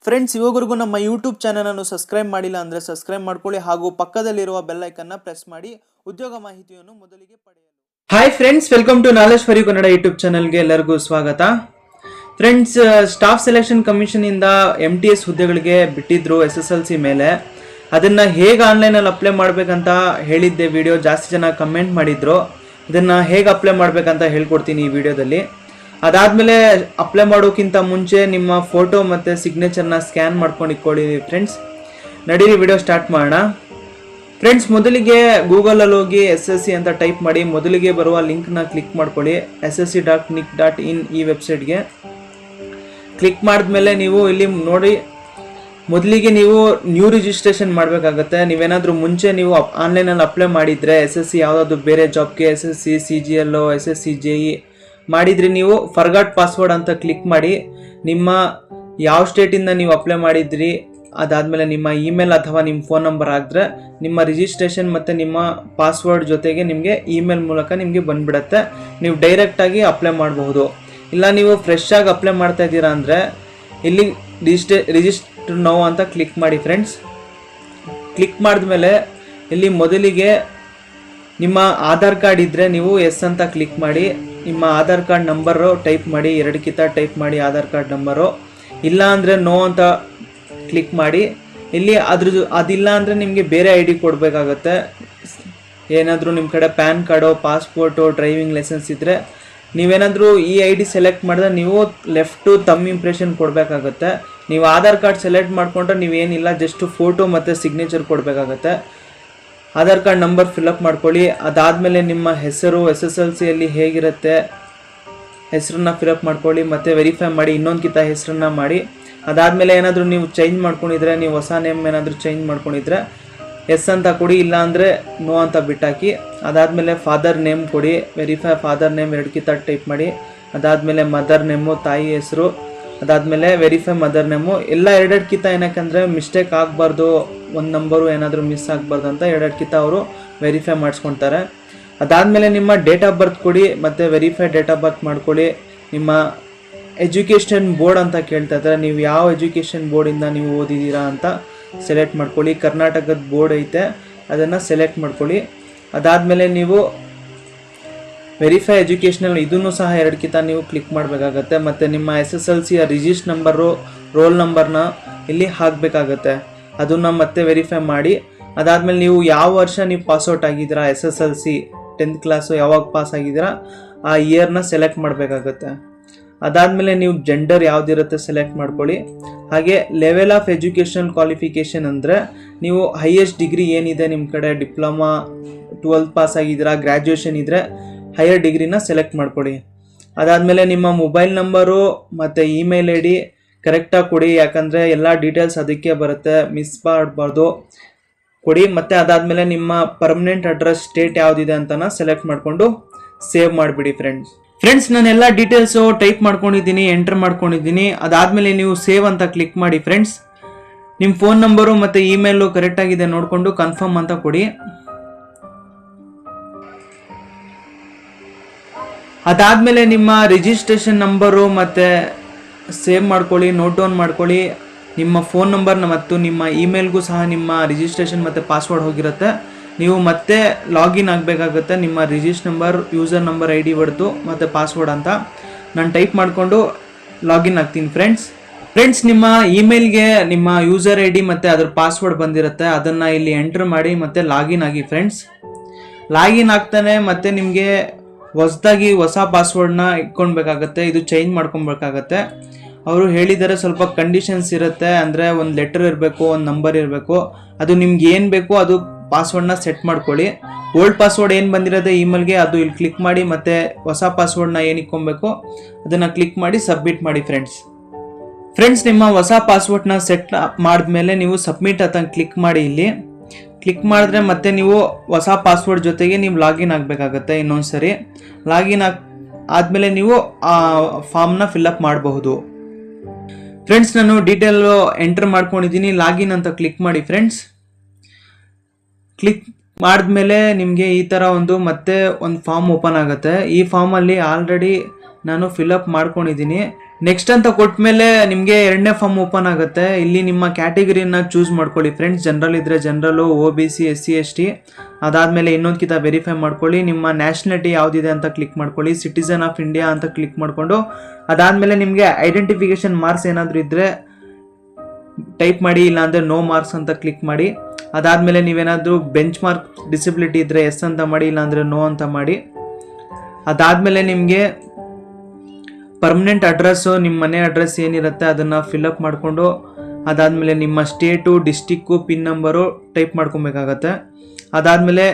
Friends, ಇವಾಗವರೆಗೂ ನಮ್ಮ YouTube ಚಾನಲನ್ನು subscribe ಮಾಡಿಲ್ಲ ಅಂದರೆ ಸಬ್ಸ್ಕ್ರೈಬ್ ಮಾಡ್ಕೊಳ್ಳಿ ಹಾಗೂ ಪಕ್ಕದಲ್ಲಿರುವ ಬೆಲ್ ಐಕನ್ನ ಪ್ರೆಸ್ ಮಾಡಿ ಉದ್ಯೋಗ ಮಾಹಿತಿಯನ್ನು ಮೊದಲಿಗೆ ಪಡೆಯಲು. Hi friends, welcome to knowledge for you Kannada YouTube ಚಾನಲ್ಗೆ ಎಲ್ಲರಿಗೂ ಸ್ವಾಗತ. ಫ್ರೆಂಡ್ಸ್, ಸ್ಟಾಫ್ ಸೆಲೆಕ್ಷನ್ ಕಮಿಷನ್ ಇಂದ MTS ಹುದ್ದೆಗಳಿಗೆ ಬಿಟ್ಟಿದ್ರು SSLC ಮೇಲೆ. ಅದನ್ನ ಹೇಗೆ ಆನ್ಲೈನಲ್ಲಿ ಅಪ್ಲೈ ಮಾಡ್ಬೇಕಂತ ಹೇಳಿದ್ದೆ. ವಿಡಿಯೋ ಜಾಸ್ತಿ ಜನ ಕಮೆಂಟ್ ಮಾಡಿದ್ರು. ಇದನ್ನ ಹೇಗೆ ಅಪ್ಲೈ ಮಾಡ್ಬೇಕಂತ ಹೇಳ್ಕೊಡ್ತೀನಿ ಈ ವಿಡಿಯೋದಲ್ಲಿ. ಅದಾದ್ಮೇಲೆ ಅಪ್ಲೈ ಮಾಡೋಕ್ಕಿಂತ ಮುಂಚೆ ನಿಮ್ಮ ಫೋಟೋ ಮತ್ತು ಸಿಗ್ನೇಚರ್ನ ಸ್ಕ್ಯಾನ್ ಮಾಡ್ಕೊಂಡು ಇಟ್ಕೊಳ್ಳಿ ಫ್ರೆಂಡ್ಸ್. ನಡೀರಿ ವಿಡಿಯೋ ಸ್ಟಾರ್ಟ್ ಮಾಡೋಣ. ಫ್ರೆಂಡ್ಸ್, ಮೊದಲಿಗೆ ಗೂಗಲಲ್ಲಿ ಹೋಗಿ SSC ಅಂತ ಟೈಪ್ ಮಾಡಿ ಮೊದಲಿಗೆ ಬರುವ ಲಿಂಕ್ನ ಕ್ಲಿಕ್ ಮಾಡ್ಕೊಳ್ಳಿ. ssc.nic.in ಈ ವೆಬ್ಸೈಟ್ಗೆ ಕ್ಲಿಕ್ ಮಾಡಿದ್ಮೇಲೆ ನೀವು ಇಲ್ಲಿ ನೋಡಿ, ಮೊದಲಿಗೆ ನೀವು ನ್ಯೂ ರಿಜಿಸ್ಟ್ರೇಷನ್ ಮಾಡಬೇಕಾಗತ್ತೆ. ನೀವೇನಾದರೂ ಮುಂಚೆ ನೀವು ಆನ್ಲೈನಲ್ಲಿ ಅಪ್ಲೈ ಮಾಡಿದರೆ SSC ಯಾವುದಾದ್ರು ಬೇರೆ ಜಾಬ್ಗೆ SSC CGL SSC JE ಮಾಡಿದರೆ ನೀವು ಫರ್ಗಾಟ್ ಪಾಸ್ವರ್ಡ್ ಅಂತ ಕ್ಲಿಕ್ ಮಾಡಿ ನಿಮ್ಮ ಯಾವ ಸ್ಟೇಟಿಂದ ನೀವು ಅಪ್ಲೈ ಮಾಡಿದ್ರಿ ಅದಾದಮೇಲೆ ನಿಮ್ಮ ಇಮೇಲ್ ಅಥವಾ ನಿಮ್ಮ ಫೋನ್ ನಂಬರ್ ಹಾಕಿದ್ರೆ ನಿಮ್ಮ ರಿಜಿಸ್ಟ್ರೇಷನ್ ಮತ್ತು ನಿಮ್ಮ ಪಾಸ್ವರ್ಡ್ ಜೊತೆಗೆ ನಿಮಗೆ ಇಮೇಲ್ ಮೂಲಕ ನಿಮಗೆ ಬಂದುಬಿಡುತ್ತೆ. ನೀವು ಡೈರೆಕ್ಟಾಗಿ ಅಪ್ಲೈ ಮಾಡಬಹುದು. ಇಲ್ಲ ನೀವು ಫ್ರೆಶ್ ಆಗಿ ಅಪ್ಲೈ ಮಾಡ್ತಾ ಇದ್ದೀರಾ ಅಂದರೆ ಇಲ್ಲಿ ರಿಜಿಸ್ಟರ್ ನೌ ಅಂತ ಕ್ಲಿಕ್ ಮಾಡಿ ಫ್ರೆಂಡ್ಸ್. ಕ್ಲಿಕ್ ಮಾಡಿದ್ಮೇಲೆ ಇಲ್ಲಿ ಮೊದಲಿಗೆ ನಿಮ್ಮ ಆಧಾರ್ ಕಾರ್ಡ್ ಇದ್ದರೆ ನೀವು ಎಸ್ ಅಂತ ಕ್ಲಿಕ್ ಮಾಡಿ ನಿಮ್ಮ ಆಧಾರ್ ಕಾರ್ಡ್ ನಂಬರು ಟೈಪ್ ಮಾಡಿ, 2 ಟೈಪ್ ಮಾಡಿ ಆಧಾರ್ ಕಾರ್ಡ್ ನಂಬರು. ಇಲ್ಲ ಅಂದರೆ ನೋ ಅಂತ ಕ್ಲಿಕ್ ಮಾಡಿ. ಇಲ್ಲಿ ಅದಿಲ್ಲ ಅಂದರೆ ನಿಮಗೆ ಬೇರೆ ID ಕೊಡಬೇಕಾಗತ್ತೆ. ಏನಾದರೂ ನಿಮ್ಮ ಕಡೆ PAN card, passport, driving licence ಇದ್ದರೆ ನೀವೇನಾದರೂ ಈ ID ಸೆಲೆಕ್ಟ್ ಮಾಡಿದ್ರೆ ನೀವು ಲೆಫ್ಟು ತಮ್ ಇಂಪ್ರೆಷನ್ ಕೊಡಬೇಕಾಗತ್ತೆ. ನೀವು ಆಧಾರ್ ಕಾರ್ಡ್ ಸೆಲೆಕ್ಟ್ ಮಾಡಿಕೊಂಡ್ರೆ ನೀವೇನಿಲ್ಲ, ಜಸ್ಟ್ ಫೋಟೋ ಮತ್ತು ಸಿಗ್ನೇಚರ್ ಕೊಡಬೇಕಾಗತ್ತೆ. ಆಧಾರ್ ಕಾರ್ಡ್ ನಂಬರ್ ಫಿಲಪ್ ಮಾಡ್ಕೊಳ್ಳಿ. ಅದಾದಮೇಲೆ ನಿಮ್ಮ ಹೆಸರು SSLCಯಲ್ಲಿ ಹೇಗಿರುತ್ತೆ ಹೆಸರನ್ನ ಫಿಲಪ್ ಮಾಡ್ಕೊಳ್ಳಿ ಮತ್ತು ವೆರಿಫೈ ಮಾಡಿ, ಇನ್ನೊಂದಕ್ಕಿಂತ ಹೆಸರನ್ನ ಮಾಡಿ. ಅದಾದಮೇಲೆ ಏನಾದರೂ ನೀವು ಚೇಂಜ್ ಮಾಡ್ಕೊಂಡಿದ್ರೆ, ನೀವು ಹೊಸ ನೇಮ್ ಏನಾದರೂ ಚೇಂಜ್ ಮಾಡ್ಕೊಂಡಿದ್ರೆ ಎಸ್ ಅಂತ ಕೊಡಿ, ಇಲ್ಲ ಅಂದರೆ ನೋ ಅಂತ ಬಿಟ್ಟಾಕಿ. ಅದಾದಮೇಲೆ ಫಾದರ್ ನೇಮ್ ಕೊಡಿ, ವೆರಿಫೈ ಫಾದರ್ ನೇಮ್ 2 ಟೈಪ್ ಮಾಡಿ. ಅದಾದಮೇಲೆ ಮದರ್ ನೇಮು, ತಾಯಿ ಹೆಸರು. ಅದಾದಮೇಲೆ ವೆರಿಫೈ ಮದರ್ ನೇಮು. ಎಲ್ಲ 2 ಏನಕ್ಕಂದರೆ ಮಿಸ್ಟೇಕ್ ಆಗಬಾರ್ದು, ಒಂದು ನಂಬರು ಏನಾದರೂ ಮಿಸ್ ಆಗಬಾರ್ದು ಅಂತ 2 ಅವರು ವೆರಿಫೈ ಮಾಡಿಸ್ಕೊತಾರೆ. ಅದಾದಮೇಲೆ ನಿಮ್ಮ ಡೇಟ್ ಆಫ್ ಬರ್ತ್ ಕೊಡಿ ಮತ್ತು ವೆರಿಫೈ ಡೇಟ್ ಆಫ್ ಬರ್ತ್ ಮಾಡ್ಕೊಳ್ಳಿ. ನಿಮ್ಮ ಎಜುಕೇಷನ್ ಬೋರ್ಡ್ ಅಂತ ಕೇಳ್ತಾ ಇದ್ದಾರೆ, ನೀವು ಯಾವ ಎಜುಕೇಷನ್ ಬೋರ್ಡಿಂದ ನೀವು ಓದಿದ್ದೀರಾ ಅಂತ ಸೆಲೆಕ್ಟ್ ಮಾಡ್ಕೊಳ್ಳಿ. ಕರ್ನಾಟಕದ ಬೋರ್ಡ್ ಐತೆ, ಅದನ್ನು ಸೆಲೆಕ್ಟ್ ಮಾಡ್ಕೊಳ್ಳಿ. ಅದಾದಮೇಲೆ ನೀವು ವೆರಿಫೈ ಎಜುಕೇಷನಲ್ ಇದನ್ನು ಸಹ 2 ನೀವು ಕ್ಲಿಕ್ ಮಾಡಬೇಕಾಗತ್ತೆ. ಮತ್ತು ನಿಮ್ಮ SSLCಯ ರಿಜಿಸ್ಟರ್ ನಂಬರು, ರೋಲ್ ನಂಬರ್ನ ಇಲ್ಲಿ ಹಾಕಬೇಕಾಗತ್ತೆ. ಅದನ್ನು ಮತ್ತೆ ವೆರಿಫೈ ಮಾಡಿ. ಅದಾದಮೇಲೆ ನೀವು ಯಾವ ವರ್ಷ ನೀವು ಪಾಸ್ಔಟ್ ಆಗಿದ್ದೀರಾ, SSLC 10th ಕ್ಲಾಸು ಯಾವಾಗ ಪಾಸ್ ಆಗಿದ್ದೀರಾ ಆ ಇಯರ್ನ ಸೆಲೆಕ್ಟ್ ಮಾಡಬೇಕಾಗತ್ತೆ. ಅದಾದಮೇಲೆ ನೀವು ಜೆಂಡರ್ ಯಾವುದಿರುತ್ತೆ ಸೆಲೆಕ್ಟ್ ಮಾಡ್ಕೊಳ್ಳಿ. ಹಾಗೆ ಲೆವೆಲ್ ಆಫ್ ಎಜುಕೇಷನಲ್ ಕ್ವಾಲಿಫಿಕೇಷನ್ ಅಂದರೆ ನೀವು ಹೈಯೆಸ್ಟ್ ಡಿಗ್ರಿ ಏನಿದೆ ನಿಮ್ಮ ಕಡೆ, ಡಿಪ್ಲೊಮಾ 12th ಪಾಸ್ ಆಗಿದ್ದೀರಾ, ಗ್ರ್ಯಾಜುಯೇಷನ್ ಇದ್ದರೆ ಹೈಯರ್ ಡಿಗ್ರಿನ ಸೆಲೆಕ್ಟ್ ಮಾಡ್ಕೊಳ್ಳಿ. ಅದಾದಮೇಲೆ ನಿಮ್ಮ ಮೊಬೈಲ್ ನಂಬರು ಮತ್ತು ಇಮೇಲ್ ID ಕರೆಕ್ಟಾಗಿ ಕೊಡಿ, ಯಾಕಂದರೆ ಎಲ್ಲ ಡೀಟೇಲ್ಸ್ ಅದಕ್ಕೆ ಬರುತ್ತೆ, ಮಿಸ್ ಮಾಡಬಾರ್ದು ಕೊಡಿ. ಮತ್ತು ಅದಾದಮೇಲೆ ನಿಮ್ಮ ಪರ್ಮನೆಂಟ್ ಅಡ್ರೆಸ್ ಸ್ಟೇಟ್ ಯಾವುದಿದೆ ಅಂತನ ಸೆಲೆಕ್ಟ್ ಮಾಡಿಕೊಂಡು ಸೇವ್ ಮಾಡಿಬಿಡಿ ಫ್ರೆಂಡ್ಸ್. ನಾನೆಲ್ಲ ಡೀಟೇಲ್ಸು ಟೈಪ್ ಮಾಡ್ಕೊಂಡಿದ್ದೀನಿ, ಎಂಟರ್ ಮಾಡ್ಕೊಂಡಿದ್ದೀನಿ. ಅದಾದಮೇಲೆ ನೀವು ಸೇವ್ ಅಂತ ಕ್ಲಿಕ್ ಮಾಡಿ ಫ್ರೆಂಡ್ಸ್. ನಿಮ್ಮ ಫೋನ್ ನಂಬರು ಮತ್ತು ಇಮೇಲು ಕರೆಕ್ಟಾಗಿದೆ ನೋಡಿಕೊಂಡು ಕನ್ಫರ್ಮ್ ಅಂತ ಕೊಡಿ. ಅದಾದಮೇಲೆ ನಿಮ್ಮ ರಿಜಿಸ್ಟ್ರೇಷನ್ ನಂಬರು ಮತ್ತು ಸೇವ್ ಮಾಡ್ಕೊಳ್ಳಿ, ನೋಟ್ ಡೌನ್ ಮಾಡ್ಕೊಳ್ಳಿ. ನಿಮ್ಮ ಫೋನ್ ನಂಬರ್ನ ಮತ್ತು ನಿಮ್ಮ ಇಮೇಲ್ಗೂ ಸಹ ನಿಮ್ಮ ರಿಜಿಸ್ಟ್ರೇಷನ್ ಮತ್ತು ಪಾಸ್ವರ್ಡ್ ಹೋಗಿರುತ್ತೆ. ನೀವು ಮತ್ತೆ ಲಾಗಿನ್ ಆಗಬೇಕಾಗುತ್ತೆ. ನಿಮ್ಮ register number, user number, ID ಹೊಡೆದು ಮತ್ತು ಪಾಸ್ವರ್ಡ್ ಅಂತ ನಾನು ಟೈಪ್ ಮಾಡಿಕೊಂಡು ಲಾಗಿನ್ ಆಗ್ತೀನಿ ಫ್ರೆಂಡ್ಸ್. ನಿಮ್ಮ ಇಮೇಲ್ಗೆ ನಿಮ್ಮ ಯೂಸರ್ ID ಮತ್ತು ಅದ್ರ ಪಾಸ್ವರ್ಡ್ ಬಂದಿರುತ್ತೆ, ಅದನ್ನು ಇಲ್ಲಿ ಎಂಟ್ರ್ ಮಾಡಿ ಮತ್ತು ಲಾಗಿನ್ ಆಗಿ ಫ್ರೆಂಡ್ಸ್. ಲಾಗಿನ್ ಆಗ್ತಾನೆ ಮತ್ತು ನಿಮಗೆ ಹೊಸದಾಗಿ ಹೊಸ ಪಾಸ್ವರ್ಡ್ನ ಇಟ್ಕೊಳ್ಬೇಕಾಗತ್ತೆ. ಇದು ಚೇಂಜ್ ಮಾಡ್ಕೊಬೇಕಾಗತ್ತೆ. ಅವರು ಹೇಳಿದ್ದಾರೆ ಸ್ವಲ್ಪ ಕಂಡೀಷನ್ಸ್ ಇರುತ್ತೆ, ಅಂದರೆ ಒಂದು ಲೆಟರ್ ಇರಬೇಕು, ಒಂದು ನಂಬರ್ ಇರಬೇಕು. ಅದು ನಿಮ್ಗೆ ಏನು ಬೇಕು ಅದು ಪಾಸ್ವರ್ಡ್ನ ಸೆಟ್ ಮಾಡ್ಕೊಳ್ಳಿ. ಓಲ್ಡ್ ಪಾಸ್ವರ್ಡ್ ಏನು ಬಂದಿರೋದೆ ಇಮೇಲ್ಗೆ ಅದು ಇಲ್ಲಿ ಕ್ಲಿಕ್ ಮಾಡಿ, ಮತ್ತು ಹೊಸ ಪಾಸ್ವರ್ಡ್ನ ಏನು ಇಟ್ಕೊಬೇಕು ಅದನ್ನು ಕ್ಲಿಕ್ ಮಾಡಿ ಸಬ್ಮಿಟ್ ಮಾಡಿ ಫ್ರೆಂಡ್ಸ್. ನಿಮ್ಮ ಹೊಸ ಪಾಸ್ವರ್ಡ್ನ ಸೆಟ್ ಮಾಡಿದ್ಮೇಲೆ ನೀವು ಸಬ್ಮಿಟ್ ಅಂತ ಕ್ಲಿಕ್ ಮಾಡಿ. ಇಲ್ಲಿ ಕ್ಲಿಕ್ ಮಾಡಿದ್ರೆ ಮತ್ತೆ ನೀವು ಹೊಸ ಪಾಸ್ವರ್ಡ್ ಜೊತೆಗೆ ನೀವು ಲಾಗಿನ್ ಆಗಬೇಕಾಗತ್ತೆ. ಇನ್ನೊಂದು ಸರಿ ಲಾಗಿನ್ ಆದಮೇಲೆ ನೀವು ಆ ಫಾರ್ಮ್ನ ಫಿಲ್ಅಪ್ ಮಾಡಬಹುದು ಫ್ರೆಂಡ್ಸ್. ನಾನು ಡೀಟೇಲು ಎಂಟರ್ ಮಾಡ್ಕೊಂಡಿದ್ದೀನಿ. ಲಾಗಿನ್ ಅಂತ ಕ್ಲಿಕ್ ಮಾಡಿ ಫ್ರೆಂಡ್ಸ್. ಕ್ಲಿಕ್ ಮಾಡಿದ್ಮೇಲೆ ನಿಮಗೆ ಈ ಥರ ಮತ್ತೆ ಒಂದು ಫಾರ್ಮ್ ಓಪನ್ ಆಗುತ್ತೆ. ಈ ಫಾರ್ಮಲ್ಲಿ ಆಲ್ರೆಡಿ ನಾನು ಫಿಲ್ಅಪ್ ಮಾಡ್ಕೊಂಡಿದ್ದೀನಿ. ನೆಕ್ಸ್ಟ್ ಅಂತ ಕೊಟ್ಮೇಲೆ ನಿಮಗೆ ಎರಡನೇ ಫಾರ್ಮ್ ಓಪನ್ ಆಗುತ್ತೆ. ಇಲ್ಲಿ ನಿಮ್ಮ ಕ್ಯಾಟಗರಿನ ಚೂಸ್ ಮಾಡ್ಕೊಳ್ಳಿ ಫ್ರೆಂಡ್ಸ್. ಜನರಲ್ ಇದ್ದರೆ ಜನರಲು, OBC, SC ST. ಅದಾದಮೇಲೆ ಇನ್ನೊಂದಕ್ಕಿಂತ ವೆರಿಫೈ ಮಾಡ್ಕೊಳ್ಳಿ. ನಿಮ್ಮ ನ್ಯಾಷನಾಲಿಟಿ ಯಾವುದಿದೆ ಅಂತ ಕ್ಲಿಕ್ ಮಾಡ್ಕೊಳ್ಳಿ. ಸಿಟಿಸನ್ ಆಫ್ ಇಂಡಿಯಾ ಅಂತ ಕ್ಲಿಕ್ ಮಾಡಿಕೊಂಡು ಅದಾದಮೇಲೆ ನಿಮಗೆ ಐಡೆಂಟಿಫಿಕೇಷನ್ ಮಾರ್ಕ್ಸ್ ಏನಾದರೂ ಇದ್ದರೆ ಟೈಪ್ ಮಾಡಿ, ಇಲ್ಲಾಂದರೆ ನೋ ಮಾರ್ಕ್ಸ್ ಅಂತ ಕ್ಲಿಕ್ ಮಾಡಿ. ಅದಾದಮೇಲೆ ನೀವೇನಾದರೂ ಬೆಂಚ್ ಮಾರ್ಕ್ ಡಿಸಬಿಲಿಟಿ ಇದ್ದರೆ ಎಸ್ ಅಂತ ಮಾಡಿ, ಇಲ್ಲಾಂದರೆ ನೋ ಅಂತ ಮಾಡಿ. ಅದಾದಮೇಲೆ ನಿಮಗೆ ಪರ್ಮನೆಂಟ್ ಅಡ್ರೆಸ್ಸು, ನಿಮ್ಮ ಮನೆ ಅಡ್ರೆಸ್ ಏನಿರುತ್ತೆ ಅದನ್ನು ಫಿಲಪ್ ಮಾಡಿಕೊಂಡು ಅದಾದಮೇಲೆ ನಿಮ್ಮ state, district, pin number type ಮಾಡ್ಕೊಬೇಕಾಗತ್ತೆ. ಅದಾದಮೇಲೆ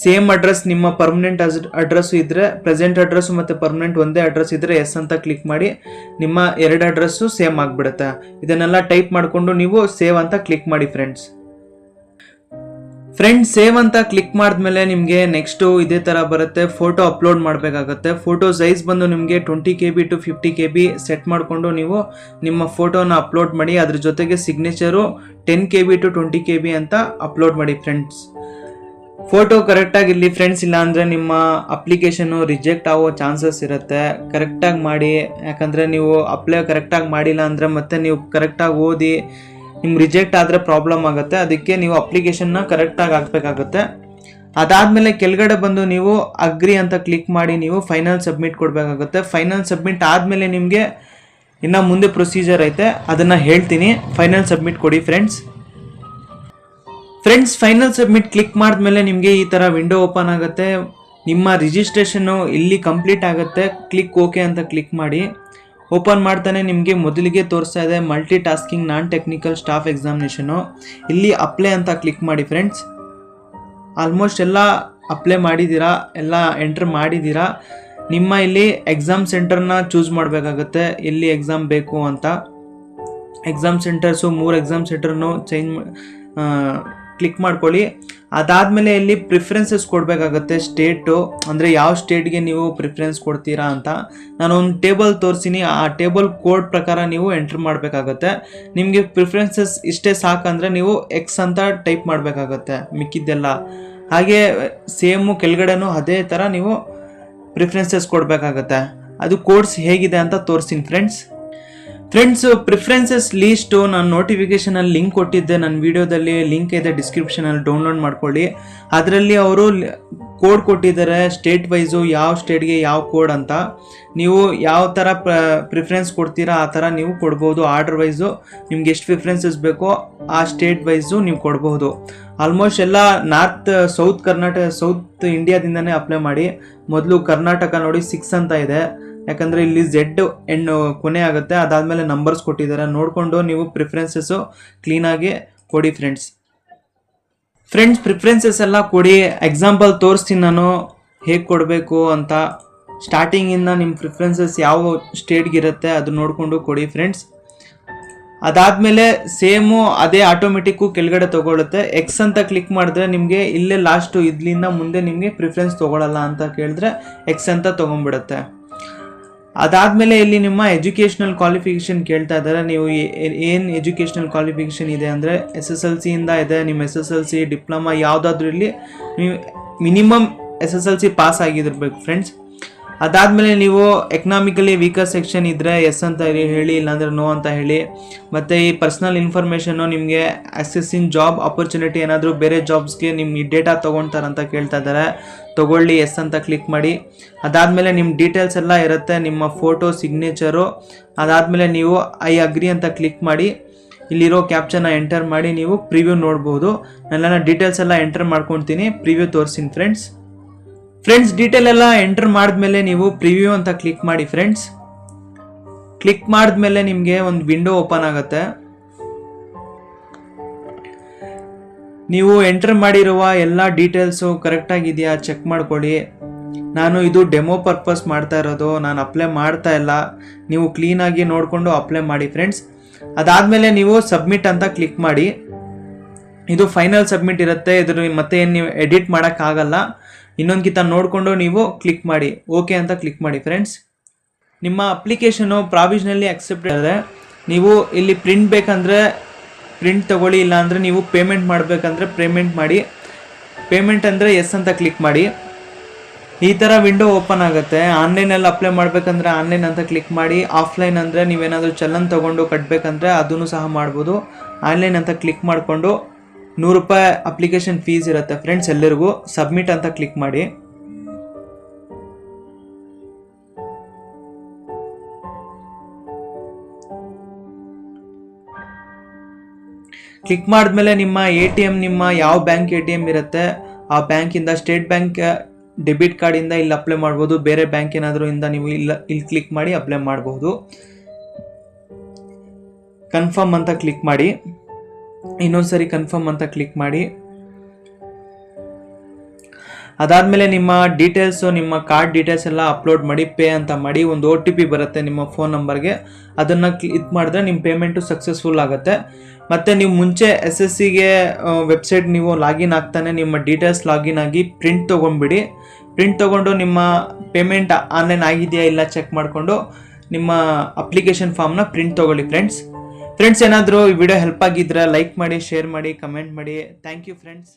ಸೇಮ್ ಅಡ್ರೆಸ್ ನಿಮ್ಮ ಪರ್ಮನೆಂಟ್ ಅಡ್ರೆಸ್ಸು ಇದ್ದರೆ, ಪ್ರೆಸೆಂಟ್ ಅಡ್ರೆಸ್ಸು ಮತ್ತು ಪರ್ಮನೆಂಟ್ ಒಂದೇ ಅಡ್ರೆಸ್ ಇದ್ದರೆ ಎಸ್ ಅಂತ ಕ್ಲಿಕ್ ಮಾಡಿ, ನಿಮ್ಮ ಎರಡು ಅಡ್ರೆಸ್ಸು ಸೇಮ್ ಆಗಿಬಿಡುತ್ತೆ. ಇದನ್ನೆಲ್ಲ ಟೈಪ್ ಮಾಡಿಕೊಂಡು ನೀವು ಸೇವ್ ಅಂತ ಕ್ಲಿಕ್ ಮಾಡಿ ಫ್ರೆಂಡ್ಸ್. ಸೇವ್ ಅಂತ ಕ್ಲಿಕ್ ಮಾಡಿದ್ಮೇಲೆ ನಿಮಗೆ ನೆಕ್ಸ್ಟು ಇದೇ ಥರ ಬರುತ್ತೆ. ಫೋಟೋ ಅಪ್ಲೋಡ್ ಮಾಡಬೇಕಾಗತ್ತೆ. ಫೋಟೋ ಸೈಜ್ ಬಂದು ನಿಮಗೆ 20 KB to 50 KB ಸೆಟ್ ಮಾಡಿಕೊಂಡು ನೀವು ನಿಮ್ಮ ಫೋಟೋನ ಅಪ್ಲೋಡ್ ಮಾಡಿ. ಅದ್ರ ಜೊತೆಗೆ ಸಿಗ್ನೇಚರು 10 KB to 20 KB ಅಂತ ಅಪ್ಲೋಡ್ ಮಾಡಿ ಫ್ರೆಂಡ್ಸ್. ಫೋಟೋ ಕರೆಕ್ಟಾಗಿರಲಿ ಫ್ರೆಂಡ್ಸ್, ಇಲ್ಲಾಂದರೆ ನಿಮ್ಮ ಅಪ್ಲಿಕೇಶನ್ನು ರಿಜೆಕ್ಟ್ ಆಗೋ ಚಾನ್ಸಸ್ ಇರುತ್ತೆ. ಕರೆಕ್ಟಾಗಿ ಮಾಡಿ, ಯಾಕಂದರೆ ನೀವು ಅಪ್ಲೈ ಕರೆಕ್ಟಾಗಿ ಮಾಡಿಲ್ಲ ಅಂದರೆ ಮತ್ತೆ ನೀವು ಕರೆಕ್ಟಾಗಿ ಓದಿ ನಿಮ್ಗೆ ರಿಜೆಕ್ಟ್ ಆದರೆ ಪ್ರಾಬ್ಲಮ್ ಆಗುತ್ತೆ. ಅದಕ್ಕೆ ನೀವು ಅಪ್ಲಿಕೇಶನ್ನ ಕರೆಕ್ಟಾಗಿ ಹಾಕಬೇಕಾಗುತ್ತೆ. ಅದಾದಮೇಲೆ ಕೆಳಗಡೆ ಬಂದು ನೀವು ಅಗ್ರಿ ಅಂತ ಕ್ಲಿಕ್ ಮಾಡಿ ನೀವು ಫೈನಲ್ ಸಬ್ಮಿಟ್ ಕೊಡಬೇಕಾಗುತ್ತೆ. ಫೈನಲ್ ಸಬ್ಮಿಟ್ ಆದಮೇಲೆ ನಿಮಗೆ ಇನ್ನು ಮುಂದೆ ಪ್ರೊಸೀಜರ್ ಐತೆ, ಅದನ್ನು ಹೇಳ್ತೀನಿ. ಫೈನಲ್ ಸಬ್ಮಿಟ್ ಕೊಡಿ ಫ್ರೆಂಡ್ಸ್. ಫೈನಲ್ ಸಬ್ಮಿಟ್ ಕ್ಲಿಕ್ ಮಾಡಿದ್ಮೇಲೆ ನಿಮಗೆ ಈ ಥರ ವಿಂಡೋ ಓಪನ್ ಆಗುತ್ತೆ. ನಿಮ್ಮ ರಿಜಿಸ್ಟ್ರೇಷನ್ನು ಇಲ್ಲಿ ಕಂಪ್ಲೀಟ್ ಆಗುತ್ತೆ. ಕ್ಲಿಕ್ ಓಕೆ ಅಂತ ಕ್ಲಿಕ್ ಮಾಡಿ. ಓಪನ್ ಮಾಡ್ತಾನೆ ನಿಮಗೆ ಮೊದಲಿಗೆ ತೋರಿಸ್ತಾ ಇದೆ multi tasking non technical staff examination. ಇಲ್ಲಿ ಅಪ್ಲೈ ಅಂತ ಕ್ಲಿಕ್ ಮಾಡಿ ಫ್ರೆಂಡ್ಸ್. ಆಲ್ಮೋಸ್ಟ್ ಎಲ್ಲ ಅಪ್ಲೈ ಮಾಡಿದ್ದೀರಾ, ಎಲ್ಲ ಎಂಟ್ರ್ ಮಾಡಿದ್ದೀರಾ. ನಿಮ್ಮ ಇಲ್ಲಿ ಎಕ್ಸಾಮ್ ಸೆಂಟರ್ನ ಚೂಸ್ ಮಾಡಬೇಕಾಗುತ್ತೆ, ಎಲ್ಲಿ ಎಕ್ಸಾಮ್ ಬೇಕು ಅಂತ. ಎಕ್ಸಾಮ್ ಸೆಂಟರ್ಸು 3 ಎಕ್ಸಾಮ್ ಸೆಂಟರ್ನು ಕ್ಲಿಕ್ ಮಾಡ್ಕೊಳ್ಳಿ. ಅದಾದಮೇಲೆ ಇಲ್ಲಿ ಪ್ರಿಫರೆನ್ಸಸ್ ಕೊಡಬೇಕಾಗತ್ತೆ. ಸ್ಟೇಟು ಅಂದರೆ ಯಾವ ಸ್ಟೇಟ್ಗೆ ನೀವು ಪ್ರಿಫರೆನ್ಸ್ ಕೊಡ್ತೀರಾ ಅಂತ. ನಾನು ಒಂದು ಟೇಬಲ್ ತೋರಿಸ್ತೀನಿ, ಆ ಟೇಬಲ್ ಕೋಡ್ ಪ್ರಕಾರ ನೀವು ಎಂಟ್ರ್ ಮಾಡಬೇಕಾಗತ್ತೆ. ನಿಮಗೆ ಪ್ರಿಫರೆನ್ಸಸ್ ಇಷ್ಟೇ ಸಾಕಂದರೆ ನೀವು ಎಕ್ಸ್ ಅಂತ ಟೈಪ್ ಮಾಡಬೇಕಾಗತ್ತೆ, ಮಿಕ್ಕಿದ್ದೆಲ್ಲ. ಹಾಗೆ ಸೇಮು ಕೆಳಗಡೆನೂ ಅದೇ ಥರ ನೀವು ಪ್ರಿಫರೆನ್ಸಸ್ ಕೊಡಬೇಕಾಗತ್ತೆ. ಅದು ಕೋಡ್ಸ್ ಹೇಗಿದೆ ಅಂತ ತೋರಿಸ್ತೀನಿ ಫ್ರೆಂಡ್ಸ್. ಪ್ರಿಫರೆನ್ಸಸ್ ಲೀಸ್ಟು ನಾನು ನೋಟಿಫಿಕೇಷನಲ್ಲಿ ಲಿಂಕ್ ಕೊಟ್ಟಿದ್ದೆ, ನನ್ನ ವೀಡಿಯೋದಲ್ಲಿ ಲಿಂಕ್ ಇದೆ, ಡಿಸ್ಕ್ರಿಪ್ಷನಲ್ಲಿ ಡೌನ್ಲೋಡ್ ಮಾಡ್ಕೊಳ್ಳಿ. ಅದರಲ್ಲಿ ಅವರು ಕೋಡ್ ಕೊಟ್ಟಿದ್ದಾರೆ ಸ್ಟೇಟ್ ವೈಸು, ಯಾವ ಸ್ಟೇಟ್ಗೆ ಯಾವ ಕೋಡ್ ಅಂತ. ನೀವು ಯಾವ ಥರ ಪ್ರಿಫರೆನ್ಸ್ ಕೊಡ್ತೀರಾ ಆ ಥರ ನೀವು ಕೊಡ್ಬೋದು. ಆರ್ಡರ್ ವೈಸು ನಿಮ್ಗೆ ಎಷ್ಟು ಪ್ರಿಫರೆನ್ಸಸ್ ಬೇಕೋ ಆ ಸ್ಟೇಟ್ ವೈಸು ನೀವು ಕೊಡ್ಬೋದು. ಆಲ್ಮೋಸ್ಟ್ ಎಲ್ಲ ಸೌತ್ ಇಂಡಿಯಾದಿಂದನೇ ಅಪ್ಲೈ ಮಾಡಿ. ಮೊದಲು ಕರ್ನಾಟಕ ನೋಡಿ 6 ಅಂತ ಇದೆ, ಯಾಕಂದರೆ ಇಲ್ಲಿ Z ಕೊನೆ ಆಗುತ್ತೆ. ಅದಾದಮೇಲೆ ನಂಬರ್ಸ್ ಕೊಟ್ಟಿದ್ದಾರೆ, ನೋಡಿಕೊಂಡು ನೀವು ಪ್ರಿಫರೆನ್ಸಸ್ಸು ಕ್ಲೀನಾಗಿ ಕೊಡಿ ಫ್ರೆಂಡ್ಸ್. ಪ್ರಿಫರೆನ್ಸಸ್ ಎಲ್ಲ ಕೊಡಿ. ಎಕ್ಸಾಂಪಲ್ ತೋರಿಸ್ತೀನಿ ನಾನು ಹೇಗೆ ಕೊಡಬೇಕು ಅಂತ. ಸ್ಟಾರ್ಟಿಂಗಿಂದ ನಿಮ್ಮ ಪ್ರಿಫರೆನ್ಸಸ್ ಯಾವ ಸ್ಟೇಟ್ಗಿರುತ್ತೆ ಅದು ನೋಡಿಕೊಂಡು ಕೊಡಿ ಫ್ರೆಂಡ್ಸ್. ಅದಾದಮೇಲೆ ಸೇಮು ಅದೇ ಆಟೋಮೆಟಿಕ್ಕು ಕೆಳಗಡೆ ತೊಗೊಳುತ್ತೆ. ಎಕ್ಸ್ ಅಂತ ಕ್ಲಿಕ್ ಮಾಡಿದ್ರೆ ನಿಮಗೆ ಇಲ್ಲೇ ಲಾಸ್ಟು ಇದರಿಂದ ಮುಂದೆ ನಿಮಗೆ ಪ್ರಿಫರೆನ್ಸ್ ತೊಗೊಳ್ಳಲ್ಲ ಅಂತ ಕೇಳಿದ್ರೆ ಎಕ್ಸ್ ಅಂತ ತೊಗೊಂಡ್ಬಿಡುತ್ತೆ. ಅದಾದಮೇಲೆ ಇಲ್ಲಿ ನಿಮ್ಮ ಎಜುಕೇಷ್ನಲ್ ಕ್ವಾಲಿಫಿಕೇಷನ್ ಕೇಳ್ತಾ ಇದ್ದಾರೆ. ನೀವು ಏನು ಎಜುಕೇಷ್ನಲ್ ಕ್ವಾಲಿಫಿಕೇಷನ್ ಇದೆ ಅಂದರೆ SSLC ಇಂದ ಇದೆ. ನಿಮ್ಮ SSLC ಡಿಪ್ಲೊಮಾ ಯಾವುದಾದ್ರೂ ಇಲ್ಲಿ ನೀವು ಮಿನಿಮಮ್ SSLC ಪಾಸ್ ಆಗಿದಿರ್ಬೇಕು ಫ್ರೆಂಡ್ಸ್. ಅದಾದಮೇಲೆ ನೀವು ಎಕನಾಮಿಕಲಿ ವೀಕರ್ ಸೆಕ್ಷನ್ ಇದ್ದರೆ ಎಸ್ ಅಂತ ಹೇಳಿ, ಇಲ್ಲಾಂದರೆ ನೋ ಅಂತ ಹೇಳಿ. ಮತ್ತು ಈ ಪರ್ಸ್ನಲ್ ಇನ್ಫಾರ್ಮೇಷನ್ನು ನಿಮಗೆ ಅಸೆಸಿಂಗ್ ಜಾಬ್ ಆಪರ್ಚುನಿಟಿ, ಏನಾದರೂ ಬೇರೆ ಜಾಬ್ಸ್ಗೆ ನಿಮ್ಮ ಡೇಟಾ ತೊಗೊಳ್ತಾರಂತ ಕೇಳ್ತಾ ಇದ್ದಾರೆ, ತೊಗೊಳ್ಳಿ ಎಸ್ ಅಂತ ಕ್ಲಿಕ್ ಮಾಡಿ. ಅದಾದಮೇಲೆ ನಿಮ್ಮ ಡೀಟೇಲ್ಸ್ ಎಲ್ಲ ಇರುತ್ತೆ, ನಿಮ್ಮ ಫೋಟೋ, ಸಿಗ್ನೇಚರು. ಅದಾದಮೇಲೆ ನೀವು ಐ ಅಗ್ರಿ ಅಂತ ಕ್ಲಿಕ್ ಮಾಡಿ ಇಲ್ಲಿರೋ ಕ್ಯಾಪ್ಚನ್ನ ಎಂಟರ್ ಮಾಡಿ ನೀವು ಪ್ರಿವ್ಯೂ ನೋಡ್ಬೋದು. ನನ್ನ ಡೀಟೇಲ್ಸ್ ಎಲ್ಲ ಎಂಟರ್ ಮಾಡ್ಕೊತೀನಿ, ಪ್ರಿವ್ಯೂ ತೋರಿಸ್ತೀನಿ ಫ್ರೆಂಡ್ಸ್. ಡೀಟೇಲ್ ಎಲ್ಲ ಎಂಟರ್ ಮಾಡಿದ್ಮೇಲೆ ನೀವು ಪ್ರಿವ್ಯೂ ಅಂತ ಕ್ಲಿಕ್ ಮಾಡಿ ಫ್ರೆಂಡ್ಸ್. ಕ್ಲಿಕ್ ಮಾಡಿದ್ಮೇಲೆ ನಿಮಗೆ ಒಂದು ವಿಂಡೋ ಓಪನ್ ಆಗುತ್ತೆ. ನೀವು ಎಂಟರ್ ಮಾಡಿರುವ ಎಲ್ಲ ಡೀಟೇಲ್ಸು ಕರೆಕ್ಟಾಗಿದೆಯಾ ಚೆಕ್ ಮಾಡ್ಕೊಳ್ಳಿ. ನಾನು ಇದು ಡೆಮೋ ಪರ್ಪಸ್ ಮಾಡ್ತಾ ಇರೋದು, ನಾನು ಅಪ್ಲೈ ಮಾಡ್ತಾ ಇಲ್ಲ. ನೀವು ಕ್ಲೀನಾಗಿ ನೋಡಿಕೊಂಡು ಅಪ್ಲೈ ಮಾಡಿ ಫ್ರೆಂಡ್ಸ್. ಅದಾದಮೇಲೆ ನೀವು ಸಬ್ಮಿಟ್ ಅಂತ ಕ್ಲಿಕ್ ಮಾಡಿ. ಇದು ಫೈನಲ್ ಸಬ್ಮಿಟ್ ಇರುತ್ತೆ. ಇದ್ರ ಮತ್ತೆ ಏನು ನೀವು ಎಡಿಟ್ ಮಾಡೋಕ್ಕಾಗಲ್ಲ. ಇನ್ನೊಂದ್ಕಿಂತ ನೋಡಿಕೊಂಡು ನೀವು ಕ್ಲಿಕ್ ಮಾಡಿ, ಓಕೆ ಅಂತ ಕ್ಲಿಕ್ ಮಾಡಿ ಫ್ರೆಂಡ್ಸ್. ನಿಮ್ಮ ಅಪ್ಲಿಕೇಶನು ಪ್ರಾವಿಷನಲಿ ಅಕ್ಸೆಪ್ಟ್ ಇದೆ. ನೀವು ಇಲ್ಲಿ ಪ್ರಿಂಟ್ ಬೇಕಂದರೆ ಪ್ರಿಂಟ್ ತೊಗೊಳ್ಳಿ, ಇಲ್ಲಾಂದರೆ ನೀವು ಪೇಮೆಂಟ್ ಮಾಡಬೇಕಂದ್ರೆ ಪೇಮೆಂಟ್ ಮಾಡಿ. ಪೇಮೆಂಟ್ ಅಂದರೆ ಎಸ್ ಅಂತ ಕ್ಲಿಕ್ ಮಾಡಿ. ಈ ಥರ ವಿಂಡೋ ಓಪನ್ ಆಗುತ್ತೆ. ಆನ್ಲೈನಲ್ಲಿ ಅಪ್ಲೈ ಮಾಡಬೇಕಂದ್ರೆ ಆನ್ಲೈನ್ ಅಂತ ಕ್ಲಿಕ್ ಮಾಡಿ, ಆಫ್ಲೈನ್ ಅಂದರೆ ನೀವೇನಾದರೂ ಚಲನ್ ತೊಗೊಂಡು ಕಟ್ಟಬೇಕಂದ್ರೆ ಅದನ್ನು ಸಹ ಮಾಡ್ಬೋದು. ಆನ್ಲೈನ್ ಅಂತ ಕ್ಲಿಕ್ ಮಾಡಿಕೊಂಡು ₹100 ಅಪ್ಲಿಕೇಶನ್ ಫೀಸ್ ಇರುತ್ತೆ ಫ್ರೆಂಡ್ಸ್ ಎಲ್ಲರಿಗೂ. ಸಬ್ಮಿಟ್ ಅಂತ ಕ್ಲಿಕ್ ಮಾಡಿ. ಕ್ಲಿಕ್ ಮಾಡಿದ್ಮೇಲೆ ನಿಮ್ಮ ATM, ನಿಮ್ಮ ಯಾವ ಬ್ಯಾಂಕ್ ATM ಇರುತ್ತೆ ಆ ಬ್ಯಾಂಕಿಂದ, ಸ್ಟೇಟ್ ಬ್ಯಾಂಕ್ ಡೆಬಿಟ್ ಕಾರ್ಡಿಂದ ಇಲ್ಲಿ ಅಪ್ಲೈ ಮಾಡ್ಬೋದು. ಬೇರೆ ಬ್ಯಾಂಕ್ ಏನಾದರೂ ಇಂದ ನೀವು ಇಲ್ಲಿ ಕ್ಲಿಕ್ ಮಾಡಿ ಅಪ್ಲೈ ಮಾಡ್ಬೋದು. ಕನ್ಫರ್ಮ್ ಅಂತ ಕ್ಲಿಕ್ ಮಾಡಿ. ಇನ್ನೊಂದ್ಸರಿ ಕನ್ಫರ್ಮ್ ಅಂತ ಕ್ಲಿಕ್ ಮಾಡಿ. ಅದಾದಮೇಲೆ ನಿಮ್ಮ ಡೀಟೇಲ್ಸು, ನಿಮ್ಮ ಕಾರ್ಡ್ ಡೀಟೇಲ್ಸ್ ಎಲ್ಲ ಅಪ್ಲೋಡ್ ಮಾಡಿ, ಪೇ ಅಂತ ಮಾಡಿ. ಒಂದು OTP ಬರುತ್ತೆ ನಿಮ್ಮ ಫೋನ್ ನಂಬರ್ಗೆ. ಅದನ್ನು ಕ್ಲಿಕ್ ಮಾಡಿದ್ರೆ ನಿಮ್ಮ ಪೇಮೆಂಟು ಸಕ್ಸಸ್ಫುಲ್ ಆಗುತ್ತೆ. ಮತ್ತು ನೀವು ಮುಂಚೆ SSCಗೆ ವೆಬ್ಸೈಟ್ ನೀವು ಲಾಗಿನ್ ಆಗ್ತಾನೆ ನಿಮ್ಮ ಡೀಟೇಲ್ಸ್ ಲಾಗಿನ್ ಆಗಿ ಪ್ರಿಂಟ್ ತೊಗೊಂಡ್ಬಿಡಿ. ಪ್ರಿಂಟ್ ತೊಗೊಂಡು ನಿಮ್ಮ ಪೇಮೆಂಟ್ ಆನ್ಲೈನ್ ಆಗಿದೆಯಾ ಇಲ್ಲ ಚೆಕ್ ಮಾಡಿಕೊಂಡು ನಿಮ್ಮ ಅಪ್ಲಿಕೇಶನ್ ಫಾರ್ಮ್ನ ಪ್ರಿಂಟ್ ತೊಗೊಳ್ಳಿ ಫ್ರೆಂಡ್ಸ್. ಏನಾದರೂ ಈ ವಿಡಿಯೋ ಹೆಲ್ಪ್ ಆಗಿದ್ರೆ ಲೈಕ್ ಮಾಡಿ, ಶೇರ್ ಮಾಡಿ, ಕಮೆಂಟ್ ಮಾಡಿ. Thank you friends.